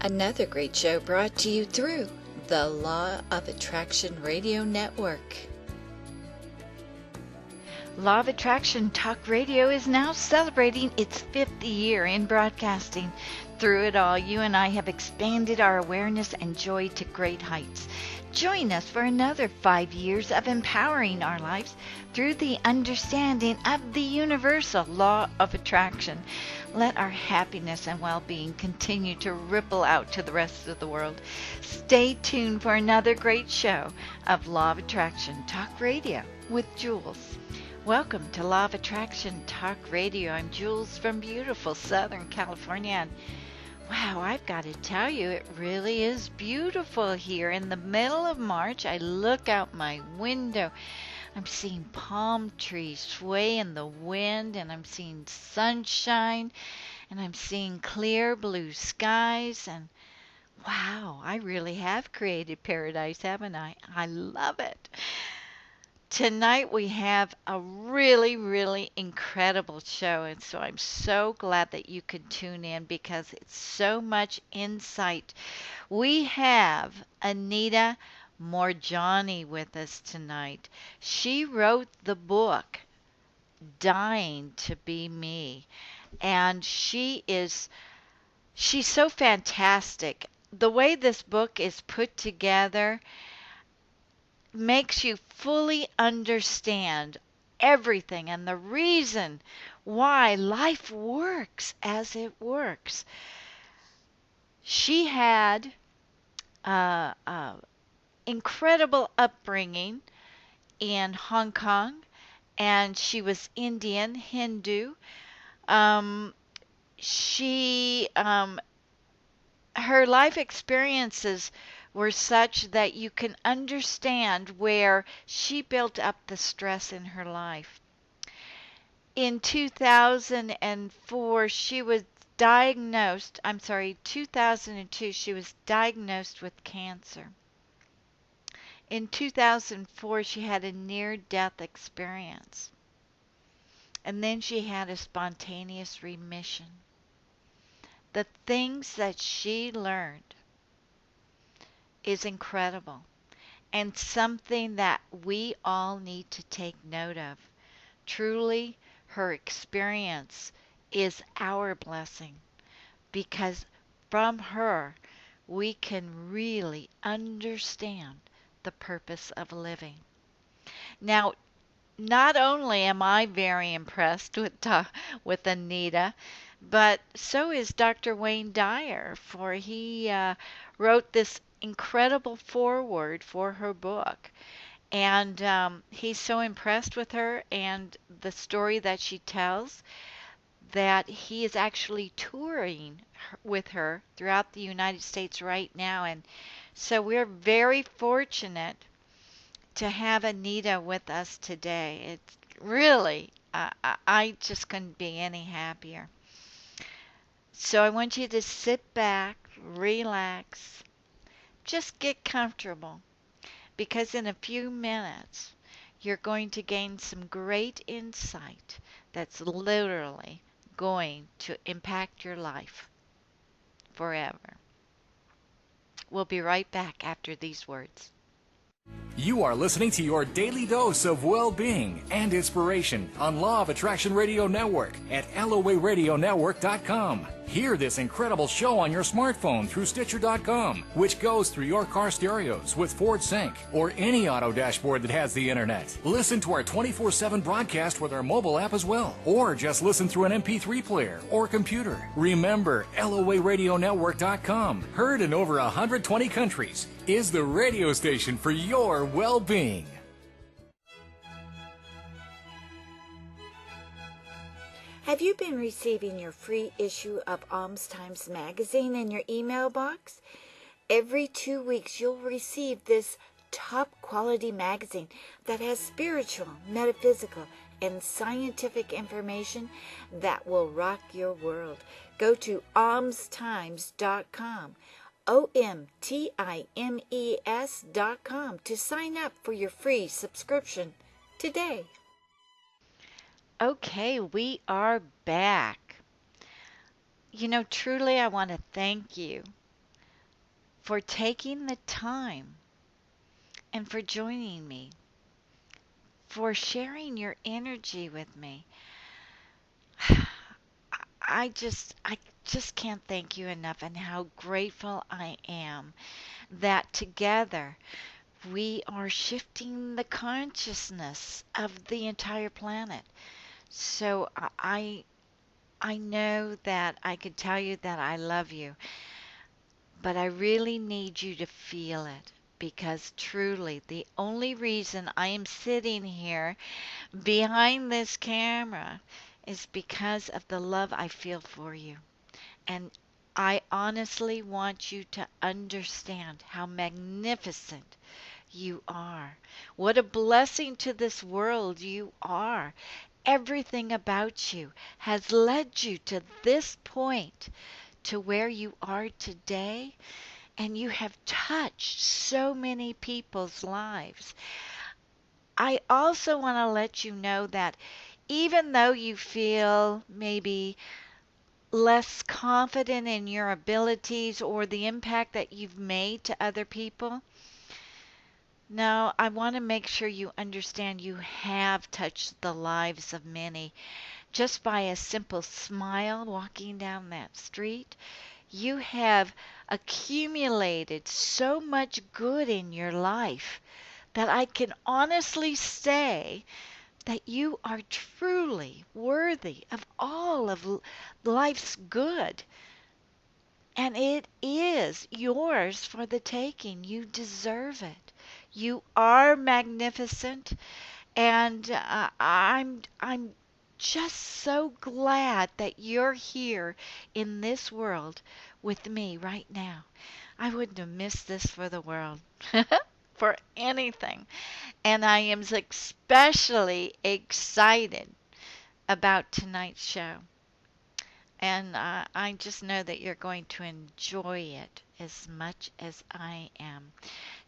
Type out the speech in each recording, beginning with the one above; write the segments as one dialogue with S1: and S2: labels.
S1: Another great show brought to you through the Law of Attraction Radio Network.
S2: Law of Attraction Talk Radio is now celebrating its 5th year in broadcasting. Through it all, you and I have expanded our awareness and joy to great heights. Join us for another 5 years of empowering our lives through the understanding of the universal law of attraction. Let our happiness and well-being continue to ripple out to the rest of the world. Stay tuned for another great show of Law of Attraction Talk Radio with Jules. Welcome to Law of Attraction Talk Radio. I'm Jules from beautiful Southern California. And wow, I've got to tell you, it really is beautiful here. In the middle of March, I look out my window. I'm seeing palm trees sway in the wind, and I'm seeing sunshine, and I'm seeing clear blue skies. And wow, I really have created paradise, haven't I? I love it. Tonight we have a really, really incredible show, and so I'm so glad that you could tune in because it's so much insight. We have Anita Moorjani with us tonight. She wrote the book Dying to Be Me, and she's so fantastic. The way this book is put together makes you fully understand everything and the reason why life works as it works. She had incredible upbringing in Hong Kong, and she was Indian, Hindu. Her life experiences were such that you can understand where she built up the stress in her life. In 2002, she was diagnosed with cancer. In 2004, she had a near-death experience. And then she had a spontaneous remission. The things that she learned is incredible and something that we all need to take note of. Truly, her experience is our blessing because from her we can really understand the purpose of living. Now, not only am I very impressed with Anita, but so is Dr. Wayne Dyer, for he wrote this incredible foreword for her book. And he's so impressed with her and the story that she tells that he is actually touring with her throughout the United States right now. And so we're very fortunate to have Anita with us today. It's really, I just couldn't be any happier. So I want you to sit back, relax, just get comfortable, because in a few minutes you're going to gain some great insight that's literally going to impact your life forever. We'll be right back after these words.
S3: You are listening to your daily dose of well-being and inspiration on Law of Attraction Radio Network at LOARadionetwork.com. Hear this incredible show on your smartphone through Stitcher.com, which goes through your car stereos with Ford Sync or any auto dashboard that has the internet. Listen to our 24/7 broadcast with our mobile app as well, or just listen through an MP3 player or computer. Remember, LOARadionetwork.com, heard in over 120 countries, is the radio station for your well-being.
S4: Have you been receiving your free issue of Alms Times magazine in your email box? Every 2 weeks you'll receive this top quality magazine that has spiritual, metaphysical, and scientific information that will rock your world. Go to almstimes.com, OMTIMES.com to sign up for your free subscription today.
S2: Okay, we are back. Truly I want to thank you for taking the time and for joining me, for sharing your energy with me. I just can't thank you enough, and how grateful I am that together we are shifting the consciousness of the entire planet. So I know that I could tell you that I love you, but I really need you to feel it, because truly the only reason I am sitting here behind this camera is because of the love I feel for you. And I honestly want you to understand how magnificent you are. What a blessing to this world you are. Everything about you has led you to this point, to where you are today, and you have touched so many people's lives. I also want to let you know that even though you feel maybe less confident in your abilities or the impact that you've made to other people, no, I want to make sure you understand you have touched the lives of many. Just by a simple smile walking down that street, you have accumulated so much good in your life that I can honestly say that you are truly worthy of all of life's good. And it is yours for the taking. You deserve it. You are magnificent, and I'm just so glad that you're here in this world with me right now. I wouldn't have missed this for the world, for anything. And I am especially excited about tonight's show. And I just know that you're going to enjoy it as much as I am.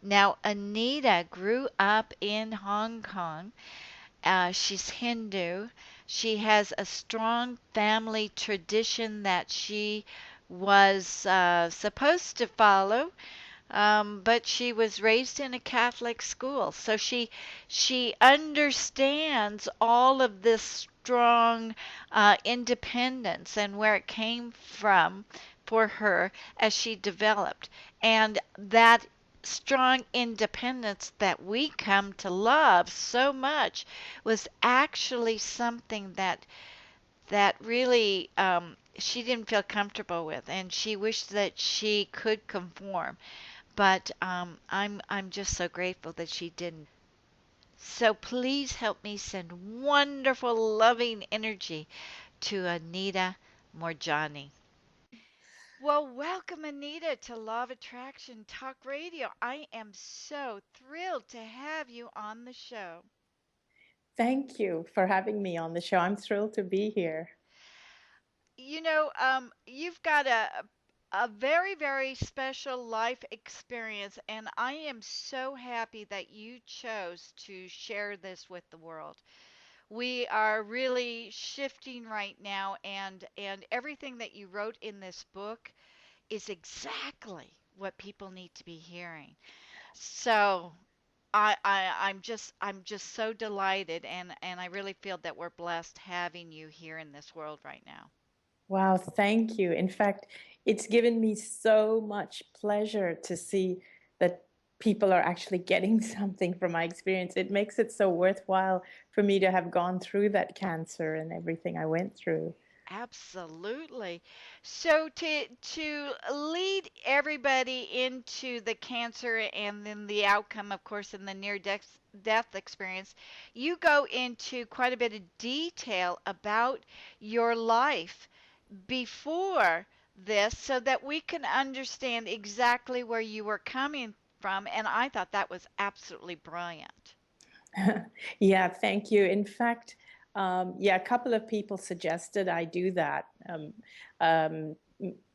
S2: Now, Anita grew up in Hong Kong. She's Hindu. She has a strong family tradition that she was supposed to follow, but she was raised in a Catholic school, so she understands all of this strong independence and where it came from for her as she developed, and that strong independence that we come to love so much was actually something that really she didn't feel comfortable with, and she wished that she could conform. But I'm just so grateful that she didn't. So please help me send wonderful, loving energy to Anita Moorjani. Well, welcome, Anita, to Law of Attraction Talk Radio. I am so thrilled to have you on the show.
S5: Thank you for having me on the show. I'm thrilled to be here.
S2: You've got a very, very special life experience, and I am so happy that you chose to share this with the world. We are really shifting right now, and everything that you wrote in this book is exactly what people need to be hearing. So I'm just so delighted, and I really feel that we're blessed having you here in this world right now.
S5: Wow, thank you. In fact, it's given me so much pleasure to see that people are actually getting something from my experience. It makes it so worthwhile for me to have gone through that cancer and everything I went through.
S2: Absolutely. So to lead everybody into the cancer and then the outcome, of course, in the near death experience, you go into quite a bit of detail about your life before this so that we can understand exactly where you were coming from. And I thought that was absolutely brilliant.
S5: Yeah, thank you. In fact, yeah, a couple of people suggested I do that. Um,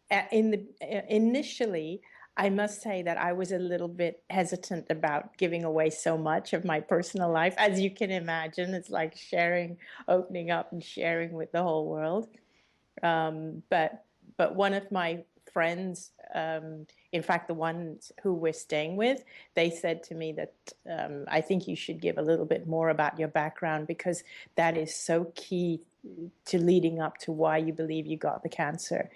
S5: Initially, I must say that I was a little bit hesitant about giving away so much of my personal life. As you can imagine, it's like sharing, opening up and sharing with the whole world. But one of my friends, in fact, the ones who we're staying with, they said to me that I think you should give a little bit more about your background because that is so key to leading up to why you believe you got the cancer.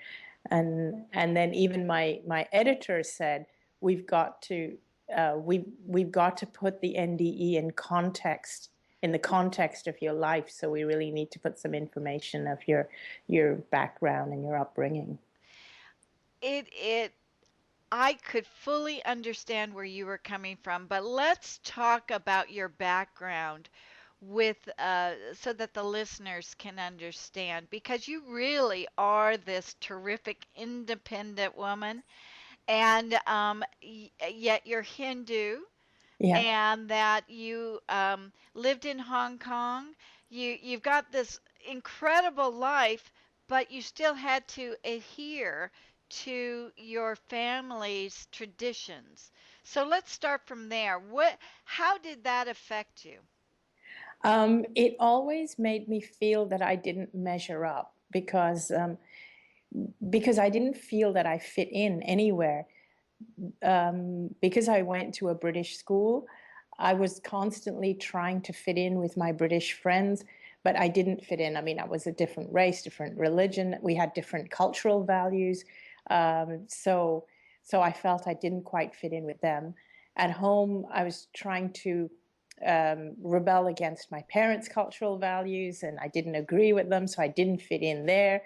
S5: And then even my editor said we've got to we've got to put the NDE in the context of your life. So we really need to put some information of your background and your upbringing.
S2: It I could fully understand where you were coming from, but let's talk about your background with so that the listeners can understand because you really are this terrific independent woman and yet you're Hindu
S5: Yeah.
S2: and that you lived in Hong Kong. You've got this incredible life, but you still had to adhere to your family's traditions. So let's start from there. How did that affect you?
S5: It always made me feel that I didn't measure up because I didn't feel that I fit in anywhere. Because I went to a British school, I was constantly trying to fit in with my British friends, but I didn't fit in. I mean, I was a different race, different religion. We had different cultural values. So I felt I didn't quite fit in with them. At home, I was trying to rebel against my parents' cultural values, and I didn't agree with them, so I didn't fit in there.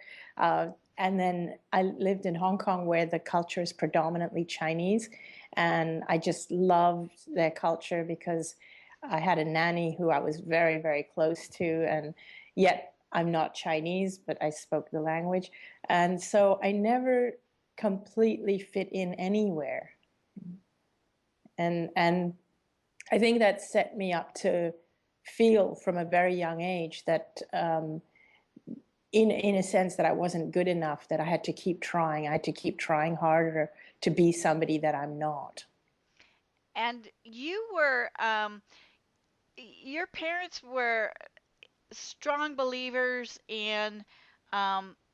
S5: And then I lived in Hong Kong where the culture is predominantly Chinese. And I just loved their culture because I had a nanny who I was very, very close to. And yet I'm not Chinese, but I spoke the language. And so I never completely fit in anywhere. And I think that set me up to feel from a very young age that in a sense that I wasn't good enough, that I had to keep trying. I had to keep trying harder to be somebody that I'm not.
S2: And your parents were strong believers in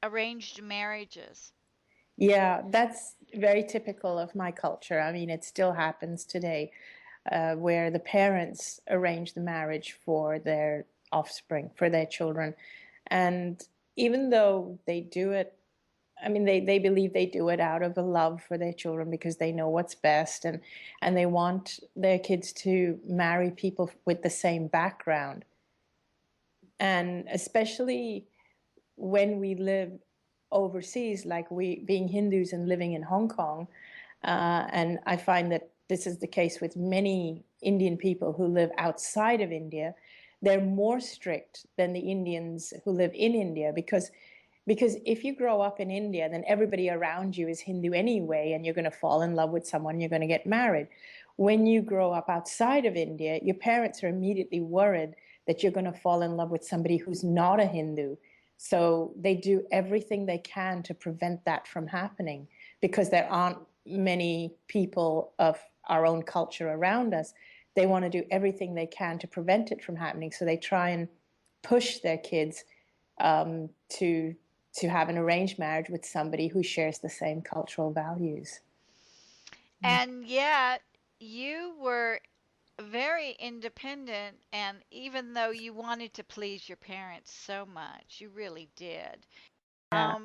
S2: arranged marriages.
S5: Yeah, that's very typical of my culture. I mean, it still happens today, where the parents arrange the marriage for their offspring, for their children. And even though they do it, I mean, they believe they do it out of a love for their children because they know what's best, and they want their kids to marry people with the same background. And especially when we live overseas, like we being Hindus and living in Hong Kong, and I find that this is the case with many Indian people who live outside of India. They're more strict than the Indians who live in India because if you grow up in India, then everybody around you is Hindu anyway, and you're going to fall in love with someone, you're going to get married. When you grow up outside of India, your parents are immediately worried that you're going to fall in love with somebody who's not a Hindu. So they do everything they can to prevent that from happening because there aren't many people of our own culture around us. They want to do everything they can to prevent it from happening. So they try and push their kids to have an arranged marriage with somebody who shares the same cultural values.
S2: And yet, you were very independent, and even though you wanted to please your parents so much, you really did.
S5: Yeah.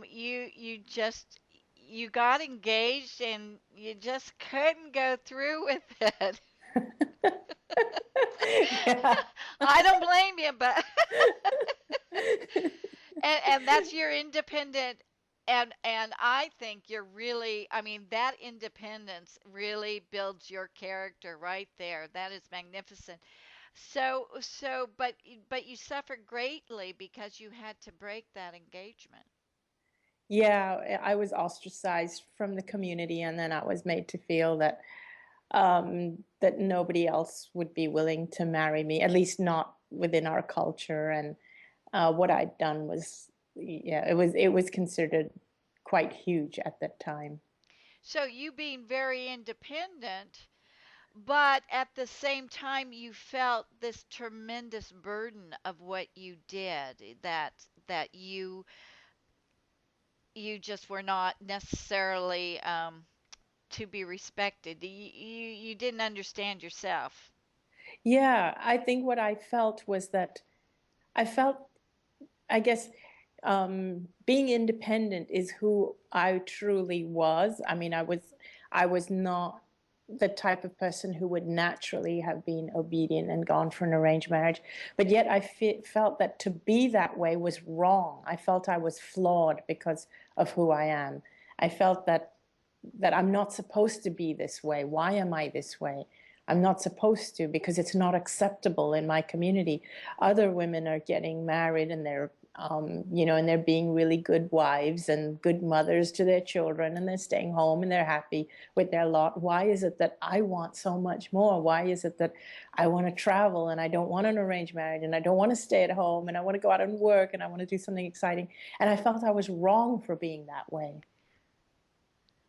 S2: You got engaged and you just couldn't go through with it.
S5: Yeah.
S2: I don't blame you, but and that's your independent and I think you're really I mean that independence really builds your character right there. That is magnificent. But you suffered greatly because you had to break that engagement.
S5: Yeah, I was ostracized from the community, and then I was made to feel that nobody else would be willing to marry me, at least not within our culture. And what I'd done was, yeah, it was considered quite huge at that time.
S2: So you being very independent, but at the same time you felt this tremendous burden of what you did that you you just were not necessarily to be respected. You didn't understand yourself.
S5: Yeah, I think what I felt was that I felt, I guess, being independent is who I truly was. I mean, I was not the type of person who would naturally have been obedient and gone for an arranged marriage. But yet I felt that to be that way was wrong. I felt I was flawed because of who I am. I felt that I'm not supposed to be this way. Why am I this way? I'm not supposed to, because it's not acceptable in my community. Other women are getting married and they're, and they're being really good wives and good mothers to their children, and they're staying home and they're happy with their lot. Why is it that I want so much more? Why is it that I want to travel and I don't want an arranged marriage and I don't want to stay at home and I want to go out and work and I want to do something exciting? And I felt I was wrong for being that way.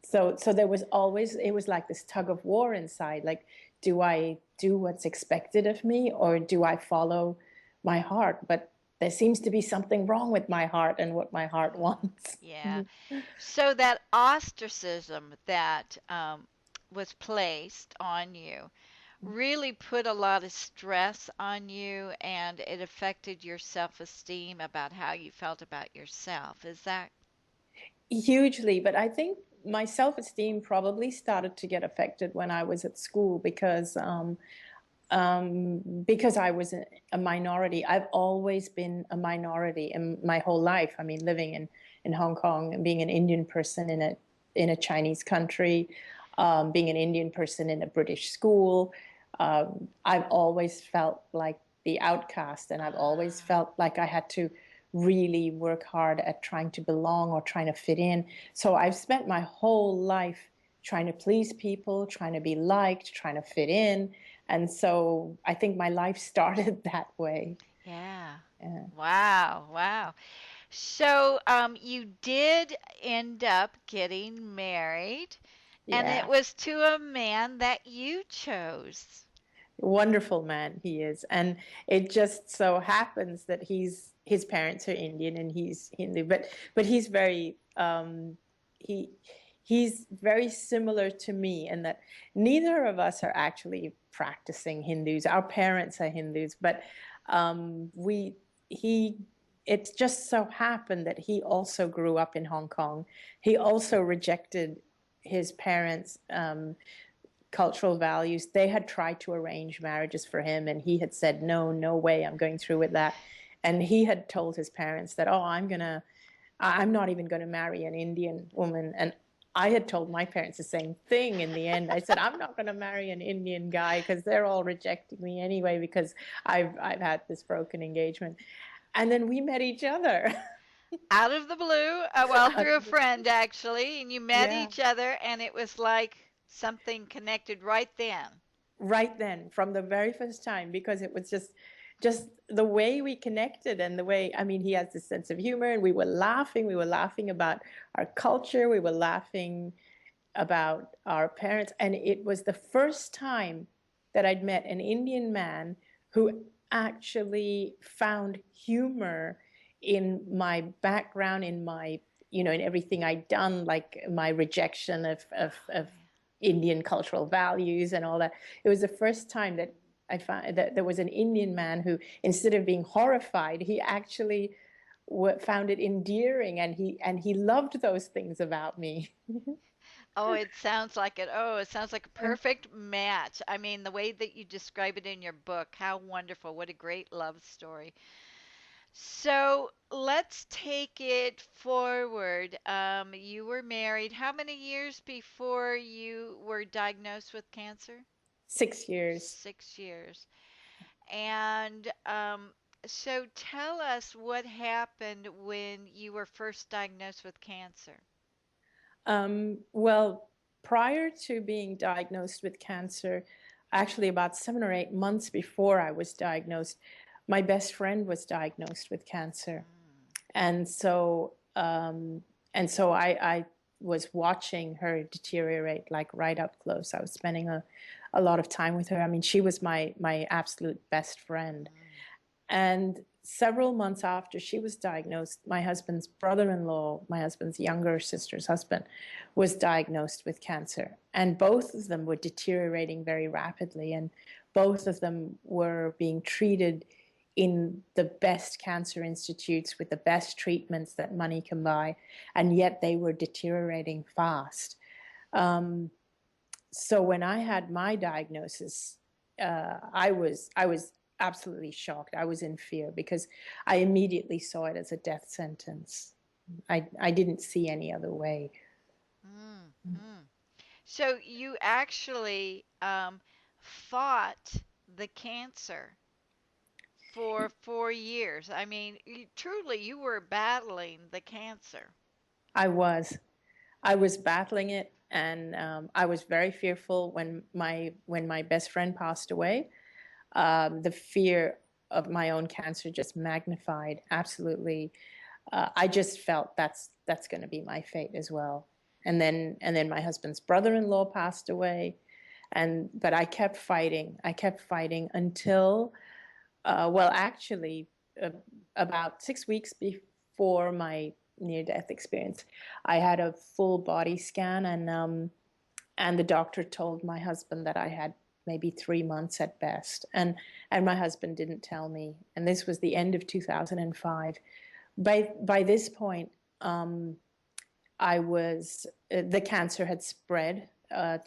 S5: So there was always, it was like this tug of war inside. Like, do I do what's expected of me, or do I follow my heart? But there seems to be something wrong with my heart and what my heart wants.
S2: Yeah. So that ostracism that was placed on you really put a lot of stress on you, and it affected your self-esteem about how you felt about yourself. Is that?
S5: Hugely, but I think my self-esteem probably started to get affected when I was at school because I was a minority. I've always been a minority in my whole life. I mean, living in Hong Kong and being an Indian person in a Chinese country, being an Indian person in a British school. I've always felt like the outcast, and I've always felt like I had to really work hard at trying to belong or trying to fit in. So I've spent my whole life trying to please people, trying to be liked, trying to fit in. And so I think my life started that way.
S2: Yeah.
S5: Yeah.
S2: Wow, wow. So, you did end up getting married, and it
S5: Yeah.
S2: was to a man that you chose.
S5: Wonderful man he is. And it just so happens that his parents are Indian and he's Hindu, but he's very he he's very similar to me in that neither of us are actually practicing Hindus. Our parents are Hindus, but we he it just so happened that he also grew up in Hong Kong. He also rejected his parents' cultural values. They had tried to arrange marriages for him, and he had said, no, no way, I'm going through with that. And he had told his parents that, oh, I'm not even going to marry an Indian woman. And I had told my parents the same thing in the end. I said, I'm not going to marry an Indian guy because they're all rejecting me anyway because I've had this broken engagement. And then we met each other.
S2: Out of the blue, well, through a friend actually, and you met
S5: Yeah.
S2: each other, and it was like something connected right then.
S5: Right then, from the very first time, because it was just the way we connected and the way, I mean, he has this sense of humor, and we were laughing about our culture, we were laughing about our parents, and it was the first time that I'd met an Indian man who actually found humor in my background, in my, in everything I'd done, like my rejection of Indian cultural values and all that. It was the first time that I found that there was an Indian man who, instead of being horrified, he actually found it endearing, and he loved those things about me.
S2: Oh, it sounds like it. Oh, it sounds like a perfect match. I mean, the way that you describe it in your book, how wonderful. What a great love story. So let's take it forward. You were married how many years before you were diagnosed with cancer?
S5: 6 years.
S2: 6 years. And so tell us what happened when you were first diagnosed with cancer.
S5: Well, prior to being diagnosed with cancer, actually about 7 or 8 months before I was diagnosed, my best friend was diagnosed with cancer. And so, I was watching her deteriorate, like right up close. I was spending a lot of time with her. I mean, she was my absolute best friend. And several months after she was diagnosed, my husband's brother-in-law, my husband's younger sister's husband, was diagnosed with cancer. And both of them were deteriorating very rapidly. And both of them were being treated in the best cancer institutes with the best treatments that money can buy. And yet they were deteriorating fast. So when I had my diagnosis, I was absolutely shocked. I was in fear because I immediately saw it as a death sentence. I didn't see any other way.
S2: Mm-hmm. So you actually fought the cancer for 4 years. I mean, truly, you were battling the cancer.
S5: I was. I was battling it, and I was very fearful when my best friend passed away. The fear of my own cancer just magnified. Absolutely, I just felt that's going to be my fate as well. And then my husband's brother-in-law passed away, but I kept fighting. I kept fighting until, well, actually, about 6 weeks before my near-death experience, I had a full body scan, and the doctor told my husband that I had maybe 3 months at best, and my husband didn't tell me. And this was the end of 2005. By this point, the cancer had spread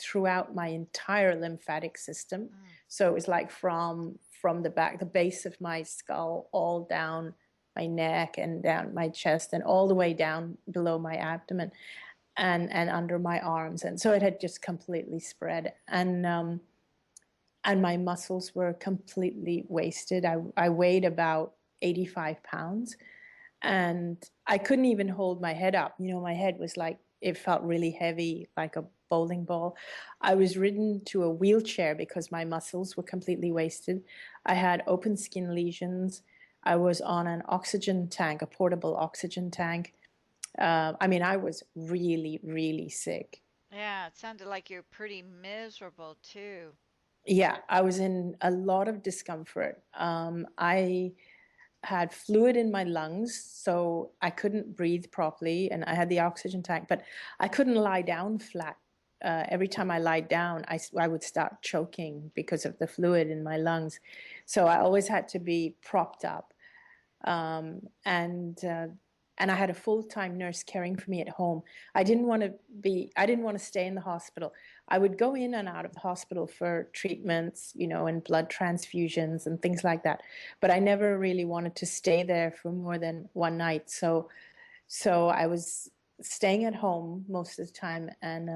S5: throughout my entire lymphatic system. So it was like from the base of my skull, all down my neck and down my chest and all the way down below my abdomen and under my arms. And so it had just completely spread. And my muscles were completely wasted. I weighed about 85 pounds. And I couldn't even hold my head up. My head was like, it felt really heavy, like a bowling ball. I was ridden to a wheelchair because my muscles were completely wasted. I had open skin lesions. I was on an oxygen tank, a portable oxygen tank. I was really, really sick.
S2: Yeah, it sounded like you're pretty miserable too.
S5: Yeah, I was in a lot of discomfort. I had fluid in my lungs, so I couldn't breathe properly, and I had the oxygen tank, but I couldn't lie down flat. Every time I lied down, I would start choking because of the fluid in my lungs. So I always had to be propped up. And I had a full-time nurse caring for me at home. I didn't want to stay in the hospital. I would go in and out of the hospital for treatments, and blood transfusions and things like that. But I never really wanted to stay there for more than one night. So I was staying at home most of the time, and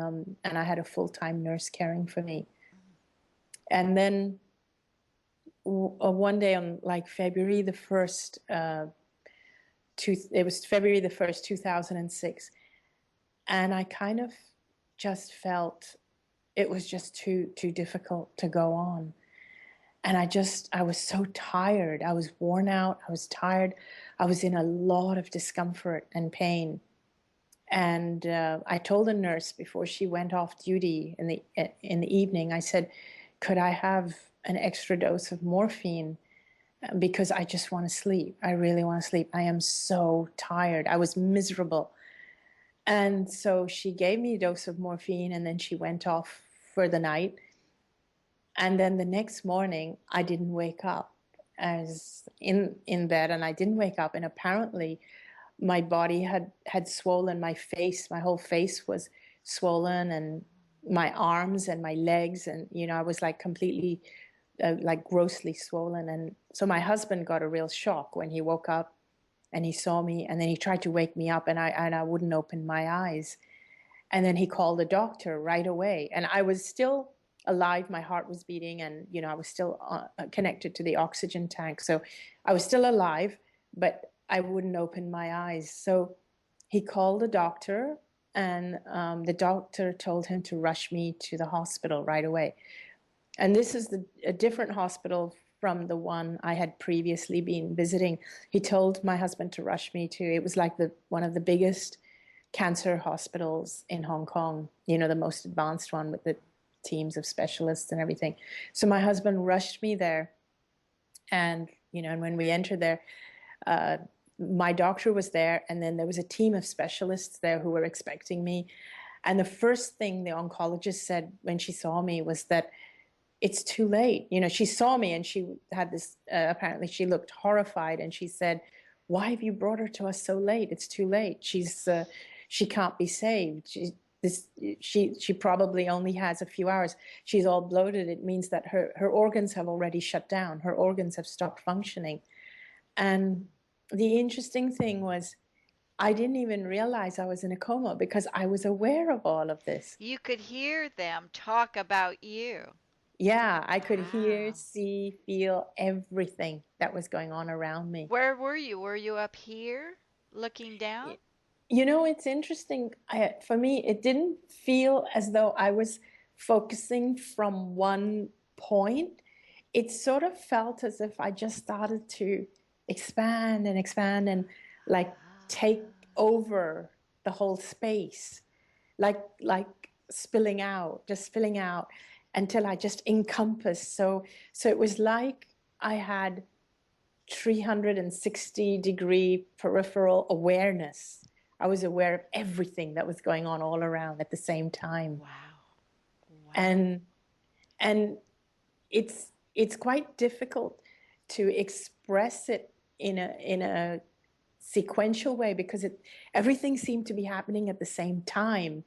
S5: I had a full-time nurse caring for me. And then one day on like February the 1st, it was February the 1st, 2006. And I kind of just felt it was just too difficult to go on. And I was so tired. I was worn out. I was tired. I was in a lot of discomfort and pain. And I told the nurse before she went off duty in the evening, I said, could I have an extra dose of morphine? Because I just want to sleep. I really want to sleep. I am so tired. I was miserable. And so she gave me a dose of morphine, and then she went off for the night. And then the next morning, I didn't wake up. I was in bed, and I didn't wake up. And apparently, my body had swollen. My whole face was swollen, and my arms and my legs. And, I was like completely like grossly swollen. And so my husband got a real shock when he woke up and he saw me, and then he tried to wake me up, and I wouldn't open my eyes. And then he called the doctor right away, and I was still alive. My heart was beating, and I was still connected to the oxygen tank, so I was still alive, but I wouldn't open my eyes. So he called the doctor, and the doctor told him to rush me to the hospital right away. And this is a different hospital from the one I had previously been visiting. He told my husband to rush me to. It was like one of the biggest cancer hospitals in Hong Kong, the most advanced one with the teams of specialists and everything. So my husband rushed me there. And, and when we entered there, Uh, my doctor was there, and then there was a team of specialists there who were expecting me. And the first thing the oncologist said when she saw me was that it's too late. You know, she saw me and she had this, apparently she looked horrified, and she said, why have you brought her to us so late? It's too late. She can't be saved. She probably only has a few hours. She's all bloated. It means that her organs have already shut down. Her organs have stopped functioning. And the interesting thing was, I didn't even realize I was in a coma because I was aware of all of this.
S2: You could hear them talk about you.
S5: Yeah, I could hear,
S2: Wow.
S5: see, feel everything that was going on around me.
S2: Where were you? Were you up here looking down?
S5: You know, it's interesting. For me, it didn't feel as though I was focusing from one point. It sort of felt as if I just started to expand and like take over the whole space, like spilling out, just spilling out until I just encompassed. So it was like I had 360-degree peripheral awareness. I was aware of everything that was going on all around at the same time.
S2: Wow.
S5: And it's quite difficult to express it in a sequential way because everything seemed to be happening at the same time.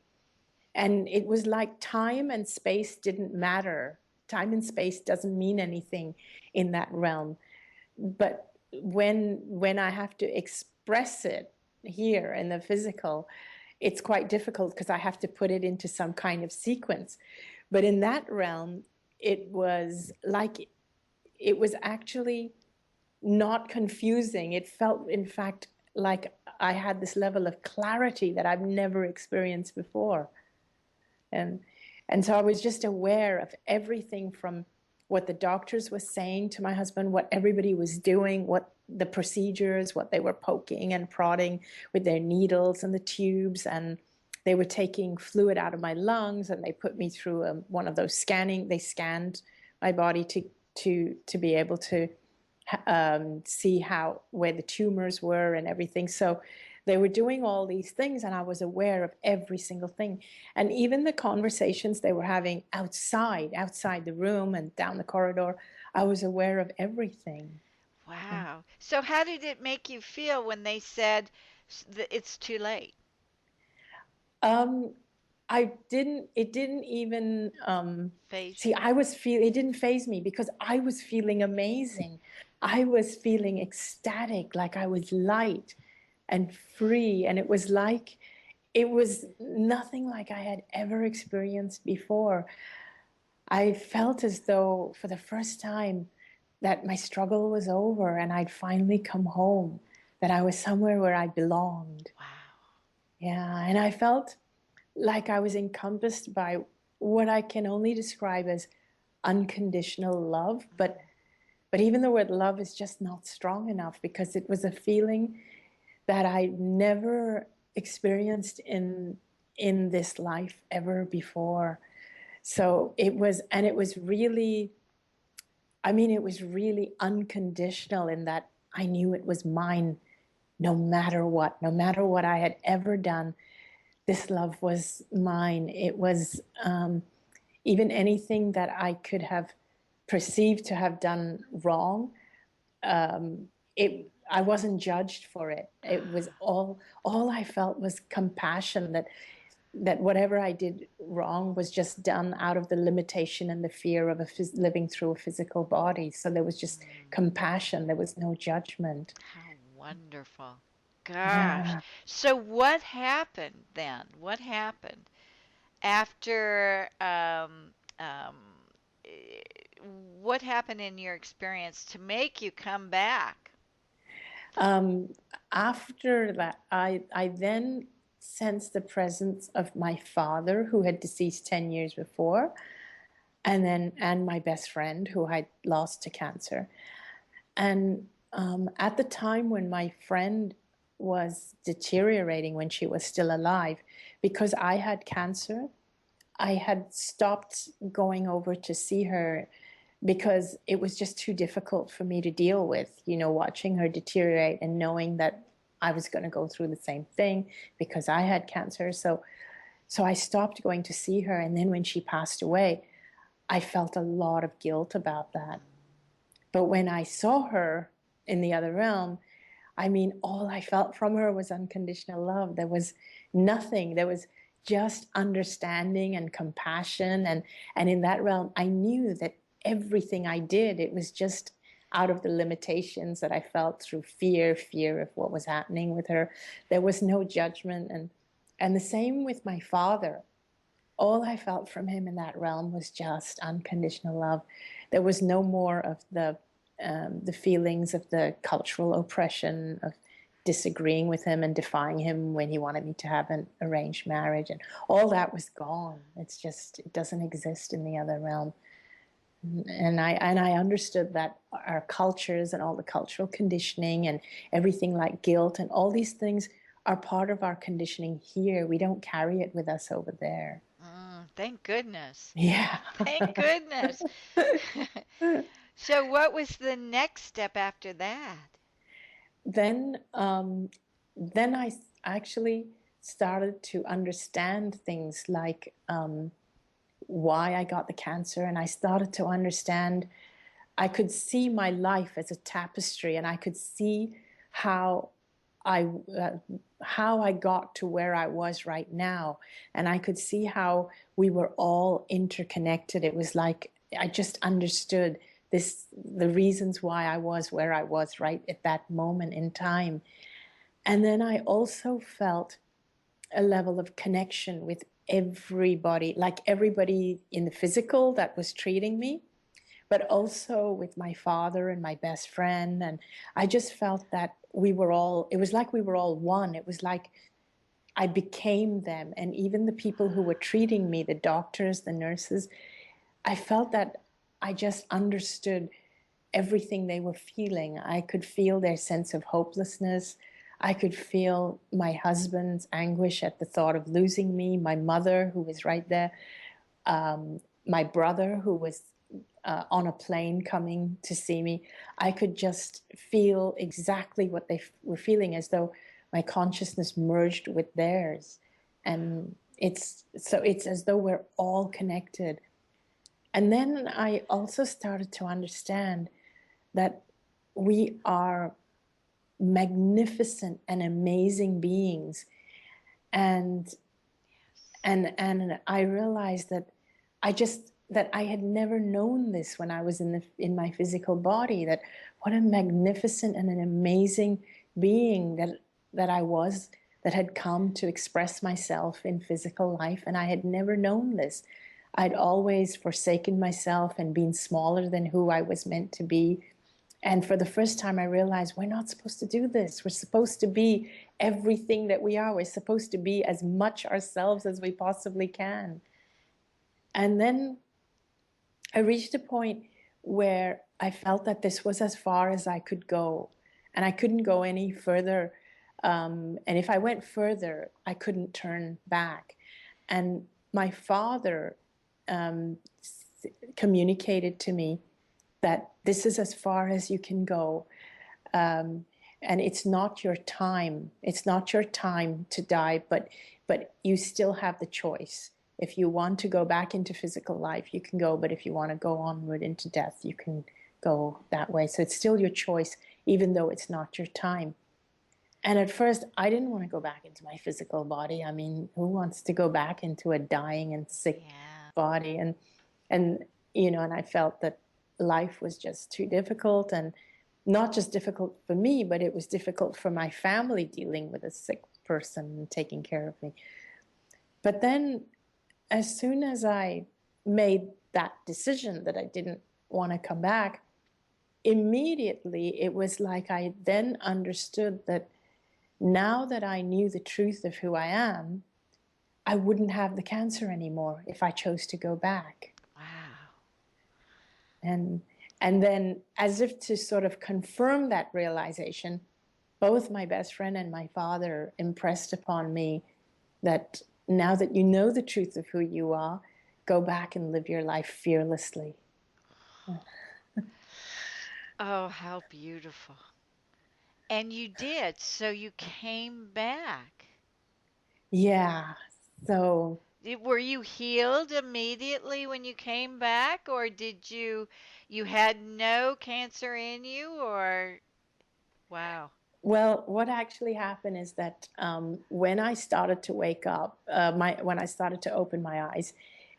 S5: And it was like time and space didn't matter. Time and space doesn't mean anything in that realm. But when I have to express it here in the physical, it's quite difficult because I have to put it into some kind of sequence. But in that realm, it was actually not confusing. It felt, in fact, like I had this level of clarity that I've never experienced before. And so I was just aware of everything from what the doctors were saying to my husband, what everybody was doing, what the procedures, what they were poking and prodding with their needles and the tubes, and they were taking fluid out of my lungs, and they put me through one of those they scanned my body to be able to see where the tumors were and everything. So they were doing all these things, and I was aware of every single thing. And even the conversations they were having outside the room and down the corridor, I was aware of everything.
S2: Wow. So how did it make you feel when they said that it's too late?
S5: It didn't even,
S2: Phase
S5: see,
S2: you?
S5: it didn't phase me because I was feeling amazing. I was feeling ecstatic, like I was light and free. And it was nothing like I had ever experienced before. I felt as though for the first time that my struggle was over and I'd finally come home, that I was somewhere where I belonged.
S2: Wow.
S5: Yeah, and I felt like I was encompassed by what I can only describe as unconditional love. But even the word love is just not strong enough because it was a feeling that I never experienced in this life ever before. So it was really, it was really unconditional in that I knew it was mine no matter what I had ever done. This love was mine. It was even anything that I could have perceived to have done wrong. I wasn't judged for it. It was all I felt was compassion, that whatever I did wrong was just done out of the limitation and the fear of living through a physical body. So there was just compassion. There was no judgment.
S2: How wonderful. Gosh.
S5: Yeah.
S2: So what happened then? What happened after what happened in your experience to make you come back?
S5: After that, I then sensed the presence of my father, who had deceased 10 years before, and my best friend, who I'd lost to cancer. And at the time when my friend was deteriorating, when she was still alive, because I had cancer, I had stopped going over to see her because it was just too difficult for me to deal with, watching her deteriorate and knowing that I was going to go through the same thing because I had cancer. So I stopped going to see her. And then when she passed away, I felt a lot of guilt about that. But when I saw her in the other realm, I mean, all I felt from her was unconditional love. There was nothing. There was just understanding and compassion. And in that realm, I knew that everything I did, it was just out of the limitations that I felt through fear of what was happening with her. There was no judgment. And the same with my father. All I felt from him in that realm was just unconditional love. There was no more of the feelings of the cultural oppression of disagreeing with him and defying him when he wanted me to have an arranged marriage, and all that was gone. It's just, it doesn't exist in the other realm. And I understood that our cultures and all the cultural conditioning and everything like guilt and all these things are part of our conditioning here. We don't carry it with us over there.
S2: Thank goodness.
S5: Yeah.
S2: Thank goodness. So what was the next step after that?
S5: Then I actually started to understand things like why I got the cancer, and I started to understand, I could see my life as a tapestry, and I could see how I got to where I was right now, and I could see how we were all interconnected. It was like I just understood the reasons why I was where I was right at that moment in time. And then I also felt a level of connection with everybody, like everybody in the physical that was treating me, but also with my father and my best friend. And I just felt that it was like we were all one. It was like I became them. And even the people who were treating me, the doctors, the nurses, I felt that I just understood everything they were feeling. I could feel their sense of hopelessness. I could feel my husband's anguish at the thought of losing me, my mother, who was right there, my brother, who was on a plane coming to see me. I could just feel exactly what they were feeling, as though my consciousness merged with theirs. And it's as though we're all connected. And then I also started to understand that we are magnificent and amazing beings. And I realized that I had never known this when I was in my physical body, that what a magnificent and an amazing being that I was, that had come to express myself in physical life. And I had never known this. I'd always forsaken myself and been smaller than who I was meant to be. And for the first time, I realized we're not supposed to do this. We're supposed to be everything that we are. We're supposed to be as much ourselves as we possibly can. And then I reached a point where I felt that this was as far as I could go. And I couldn't go any further. And if I went further, I couldn't turn back. And my father communicated to me that this is as far as you can go. And it's not your time. It's not your time to die, but you still have the choice. If you want to go back into physical life, you can go. But if you want to go onward into death, you can go that way. So it's still your choice, even though it's not your time. And at first, I didn't want to go back into my physical body. I mean, who wants to go back into a dying and sick body? And I felt that life was just too difficult, and not just difficult for me, but it was difficult for my family dealing with a sick person and taking care of me. But then as soon as I made that decision that I didn't want to come back, immediately it was like I then understood that now that I knew the truth of who I am, I wouldn't have the cancer anymore if I chose to go back.
S2: Wow.
S5: And then, as if to sort of confirm that realization, both my best friend and my father impressed upon me that now that you know the truth of who you are, go back and live your life fearlessly.
S2: Oh, how beautiful. And you did. So you came back.
S5: Yeah. So,
S2: Were you healed immediately when you came back, or did you had no cancer in you, or wow.
S5: well, what actually happened is that when I started to wake up, when I started to open my eyes,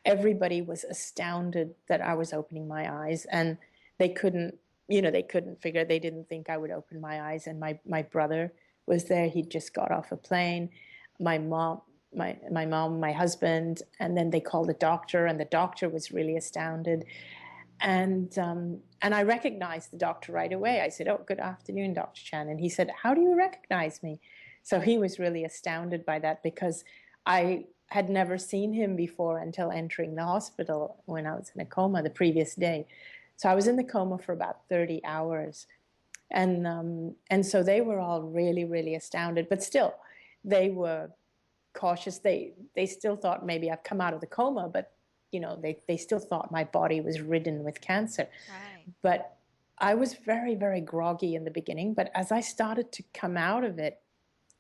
S5: everybody was astounded that I was opening my eyes, and they couldn't, they couldn't figure. They didn't think I would open my eyes. And my brother was there. He'd just got off a plane. My mom, my husband, and then they called the doctor, and the doctor was really astounded. And I recognized the doctor right away. I said, "Oh, good afternoon, Dr. Chan." And he said, "How do you recognize me?" So he was really astounded by that, because I had never seen him before until entering the hospital when I was in a coma the previous day. So I was in the coma for about 30 hours. And so they were all really, really astounded. But still, they were cautious. They still thought maybe I've come out of the coma, but they still thought my body was ridden with cancer.
S2: Right.
S5: But I was very, very groggy in the beginning. But as I started to come out of it,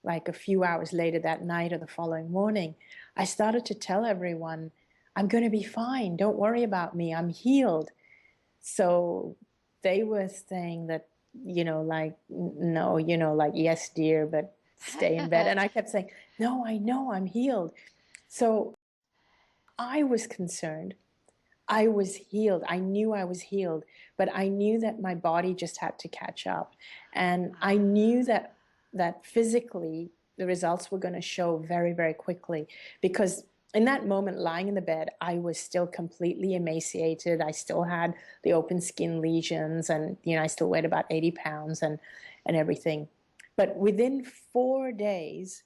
S5: like a few hours later that night or the following morning, I started to tell everyone, "I'm going to be fine. Don't worry about me. I'm healed." So they were saying that, like, no, like, "Yes, dear, but stay in bed." And I kept saying, "No, I know I'm healed." So I was concerned. I was healed. I knew I was healed, but I knew that my body just had to catch up. And I knew that physically the results were going to show very, very quickly, because in that moment, lying in the bed, I was still completely emaciated. I still had the open skin lesions, and I still weighed about 80 pounds and everything. But within 4 days,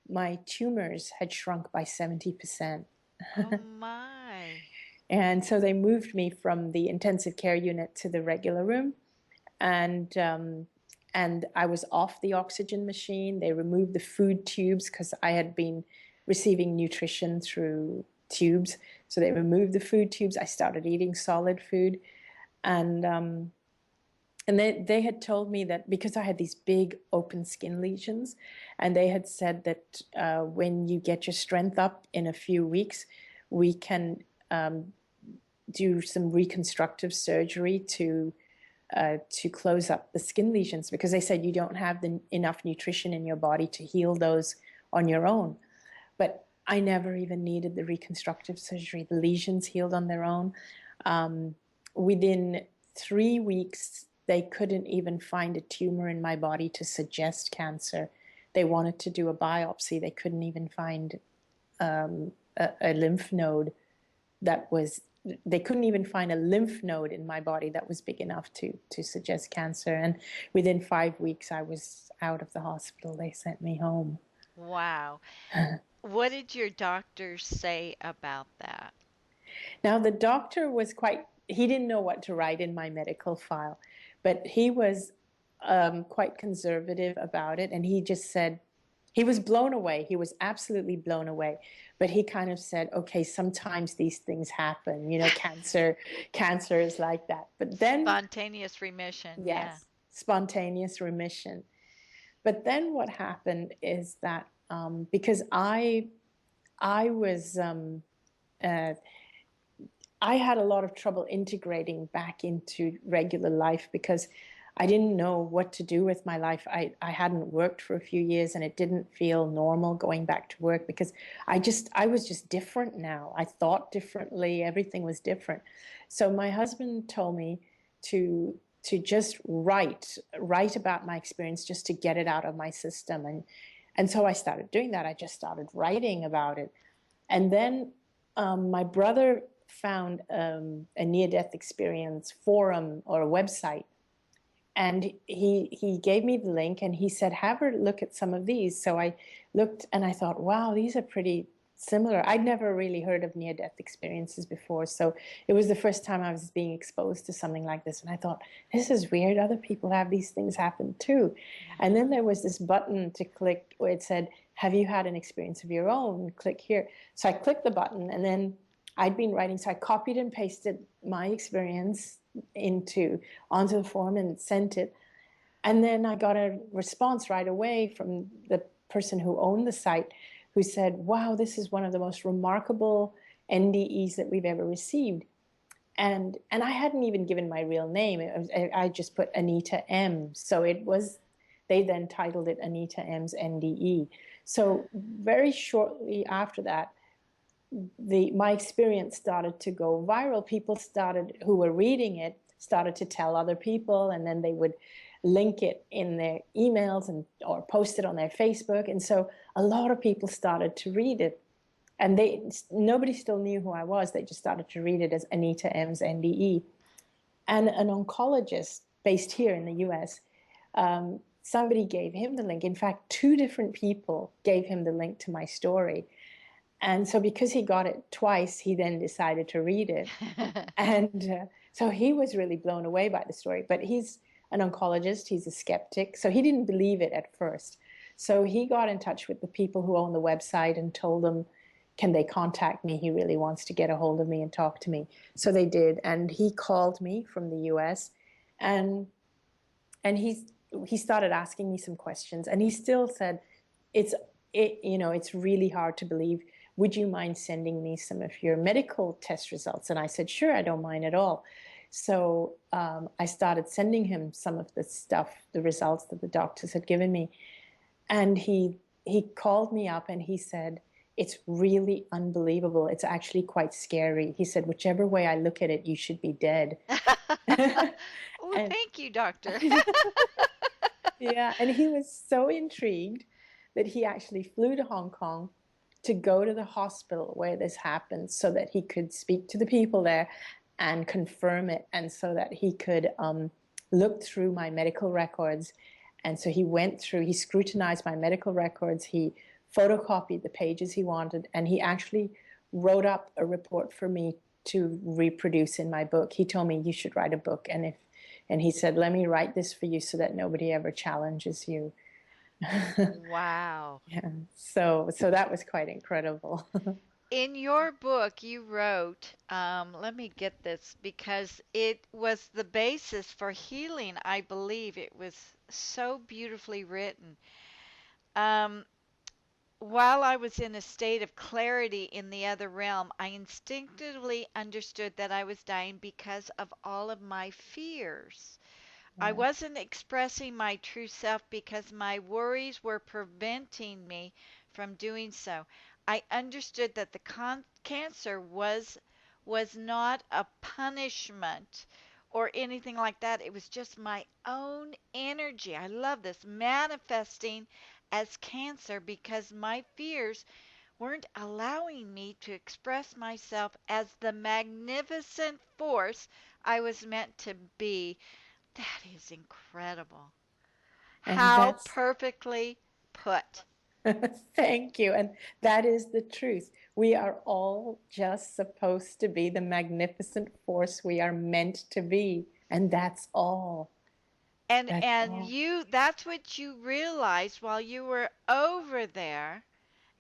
S5: my tumors had shrunk by 70%.
S2: Oh my.
S5: And so they moved me from the intensive care unit to the regular room, and I was off the oxygen machine. They removed the food tubes because I had been receiving nutrition through tubes. So they removed the food tubes. I started eating solid food, and they had told me that because I had these big open skin lesions, and they had said that when you get your strength up in a few weeks, we can do some reconstructive surgery to close up the skin lesions, because they said you don't have enough nutrition in your body to heal those on your own. But I never even needed the reconstructive surgery. The lesions healed on their own. Within 3 weeks, they couldn't even find a tumor in my body to suggest cancer. They wanted to do a biopsy. They couldn't even find a lymph node they couldn't even find a lymph node in my body that was big enough to suggest cancer. And within 5 weeks, I was out of the hospital. They sent me home.
S2: Wow. What did your doctor say about that?
S5: Now, the doctor was he didn't know what to write in my medical file, but he was quite conservative about it. And he just said, he was blown away. He was absolutely blown away. But he kind of said, "Okay, sometimes these things happen. Cancer is like that." But then,
S2: Spontaneous remission, yeah.
S5: yes, spontaneous remission. But then what happened is that because I was I had a lot of trouble integrating back into regular life, because I didn't know what to do with my life. I hadn't worked for a few years, and it didn't feel normal going back to work, because I was just different now. I thought differently. Everything was different. So my husband told me to just write about my experience, just to get it out of my system. And so I started doing that. I just started writing about it. And then my brother found a near-death experience forum or a website. And he gave me the link, and he said, "Have a look at some of these." So I looked, and I thought, wow, these are pretty similar. I'd never really heard of near-death experiences before. So it was the first time I was being exposed to something like this. And I thought, this is weird. Other people have these things happen too. And then there was this button to click where it said, "Have you had an experience of your own? Click here." So I clicked the button, and then I'd been writing. So I copied and pasted my experience into onto the form and sent it. And then I got a response right away from the person who owned the site, who said, wow, this is one of the most remarkable NDEs that we've ever received. And I hadn't even given my real name. I just put Anita M. So it was, they then titled it Anita M's NDE. So very shortly after that, my experience started to go viral. People who were reading it started to tell other people, and then they would link it in their emails or post it on their Facebook. And so a lot of people started to read it. And nobody still knew who I was. They just started to read it as Anita M's NDE. And an oncologist based here in the US, somebody gave him the link. In fact, 2 different people gave him the link to my story. And so because he got it twice, he then decided to read it. And so he was really blown away by the story. But he's an oncologist. He's a skeptic. So he didn't believe it at first. So he got in touch with the people who own the website and told them, can they contact me? He really wants to get a hold of me and talk to me. So they did. And he called me from the US. And he started asking me some questions. And he still said, it's really hard to believe. Would you mind sending me some of your medical test results? And I said, sure, I don't mind at all. So I started sending him some of the stuff, the results that the doctors had given me. And he called me up and he said, it's really unbelievable. It's actually quite scary. He said, whichever way I look at it, you should be dead.
S2: Oh, thank you, doctor.
S5: Yeah, and he was so intrigued that he actually flew to Hong Kong to go to the hospital where this happened so that he could speak to the people there and confirm it, and so that he could look through my medical records. And so he scrutinized my medical records, he photocopied the pages he wanted, and he actually wrote up a report for me to reproduce in my book. He told me, you should write a book, and he said, let me write this for you so that nobody ever challenges you.
S2: Wow.
S5: Yeah. So that was quite incredible.
S2: In your book, you wrote, let me get this because it was the basis for healing, I believe. It was so beautifully written. Um, While I was in a state of clarity in the other realm, I instinctively understood that I was dying because of all of my fears. I
S5: Yeah.
S2: wasn't expressing my true self because my worries were preventing me from doing so. I understood that the cancer was not a punishment or anything like that. It was just my own energy. I love this, manifesting as cancer because my fears weren't allowing me to express myself as the magnificent force I was meant to be. That is incredible.
S5: And
S2: How
S5: that's
S2: perfectly put.
S5: thank you. And that is the truth. We are all just supposed to be the magnificent force we are meant to be. And that's all.
S2: And
S5: That's
S2: and
S5: all.
S2: you that's what you realized while you were over there,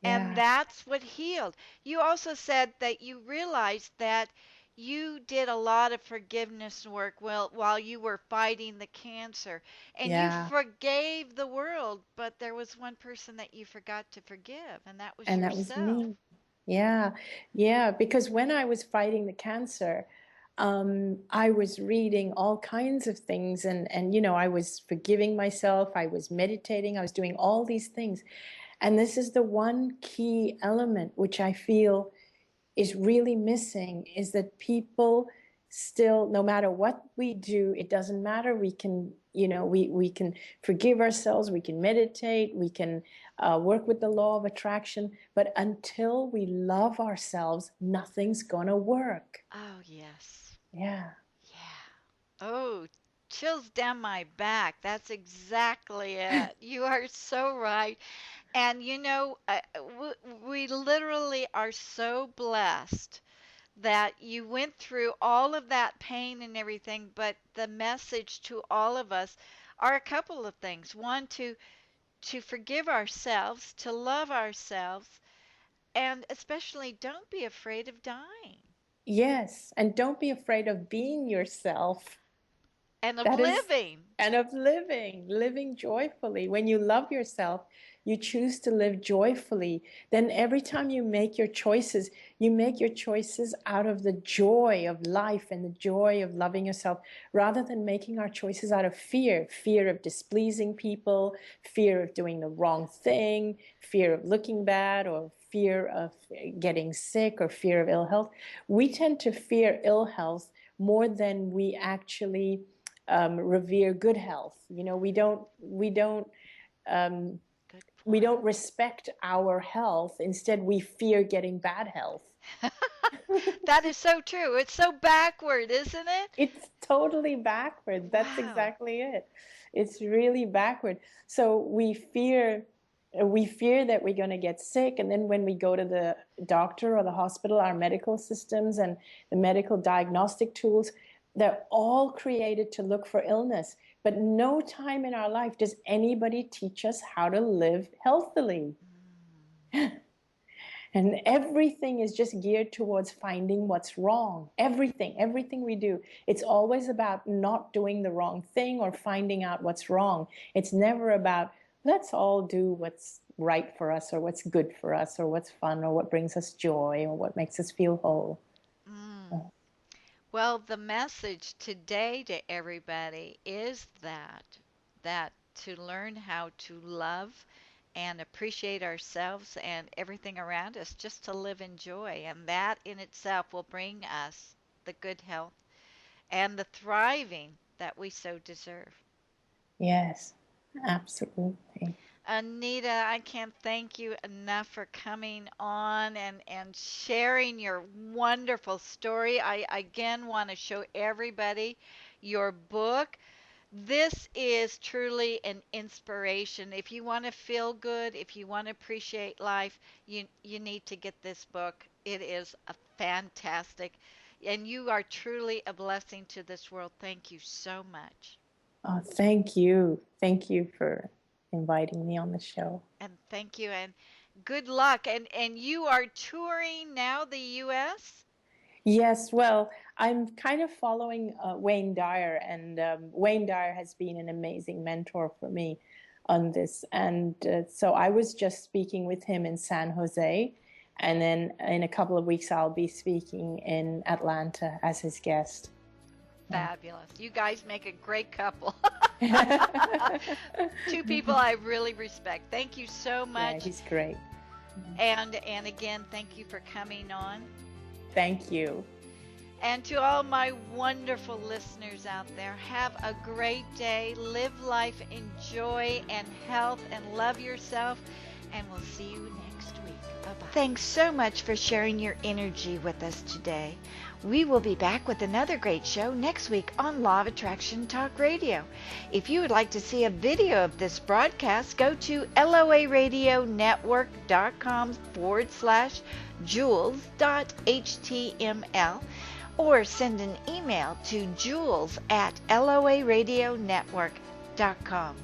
S2: and
S5: Yeah.
S2: that's what healed. You also said that you realized that you did a lot of forgiveness work while you were fighting the cancer, and you
S5: Yeah.
S2: forgave the world, but there was one person that you forgot to forgive, and that was
S5: And that was
S2: yourself.
S5: me. Yeah. Yeah. Because when I was fighting the cancer, I was reading all kinds of things, and I was forgiving myself, I was meditating, I was doing all these things. And this is the one key element which I feel is really missing, is that people still, no matter what we do, it doesn't matter. We can, we can forgive ourselves, we can meditate, we can work with the law of attraction, but until we love ourselves, nothing's gonna work.
S2: Oh, yes.
S5: Yeah.
S2: Yeah. Oh, chills down my back. That's exactly it. You are so right. And we literally are so blessed that you went through all of that pain and everything, but the message to all of us are a couple of things. One, to forgive ourselves, to love ourselves, and especially don't be afraid of dying.
S5: Yes, and don't be afraid of being yourself.
S2: And of
S5: That is,
S2: living.
S5: and of living joyfully. When you love yourself, you choose to live joyfully. Then every time you make your choices, you make your choices out of the joy of life and the joy of loving yourself, rather than making our choices out of fear of displeasing people, fear of doing the wrong thing, fear of looking bad, or fear of getting sick, or fear of ill health. We tend to fear ill health more than we actually revere good health. Um, we don't respect our health. Instead, we fear getting bad health.
S2: That is so true. It's so backward, isn't it?
S5: It's totally backward. That's
S2: Wow.
S5: exactly it. It's really backward. So we fear that we're going to get sick, and then when we go to the doctor or the hospital, our medical systems and the medical diagnostic tools, they're all created to look for illness. But no time in our life does anybody teach us how to live healthily. And everything is just geared towards finding what's wrong. Everything we do. It's always about not doing the wrong thing or finding out what's wrong. It's never about, let's all do what's right for us, or what's good for us, or what's fun, or what brings us joy, or what makes us feel whole.
S2: Well, the message today to everybody is that to learn how to love and appreciate ourselves and everything around us, just to live in joy, and that in itself will bring us the good health and the thriving that we so deserve.
S5: Yes, absolutely.
S2: Anita, I can't thank you enough for coming on and sharing your wonderful story. I again want to show everybody your book. This is truly an inspiration. If you want to feel good, if you want to appreciate life, you need to get this book. It is a fantastic, and you are truly a blessing to this world. Thank you so much.
S5: Oh, thank you. Thank you for inviting me on the show.
S2: And thank you, and good luck. And you are touring now the U.S.?
S5: Yes, well, I'm kind of following Wayne Dyer, and Wayne Dyer has been an amazing mentor for me on this. And so I was just speaking with him in San Jose, and then in a couple of weeks, I'll be speaking in Atlanta as his guest.
S2: Fabulous. You guys make a great couple. Two people I really respect. Thank you so much.
S5: Yeah, he's great.
S2: And again, thank you for coming on.
S5: Thank you.
S2: And to all my wonderful listeners out there, have a great day. Live life in joy and health, and love yourself. And we'll see you next week. Bye-bye. Thanks so much for sharing your energy with us today. We will be back with another great show next week on Law of Attraction Talk Radio. If you would like to see a video of this broadcast, go to loaradionetwork.com/jules.html or send an email to jules@loaradionetwork.com.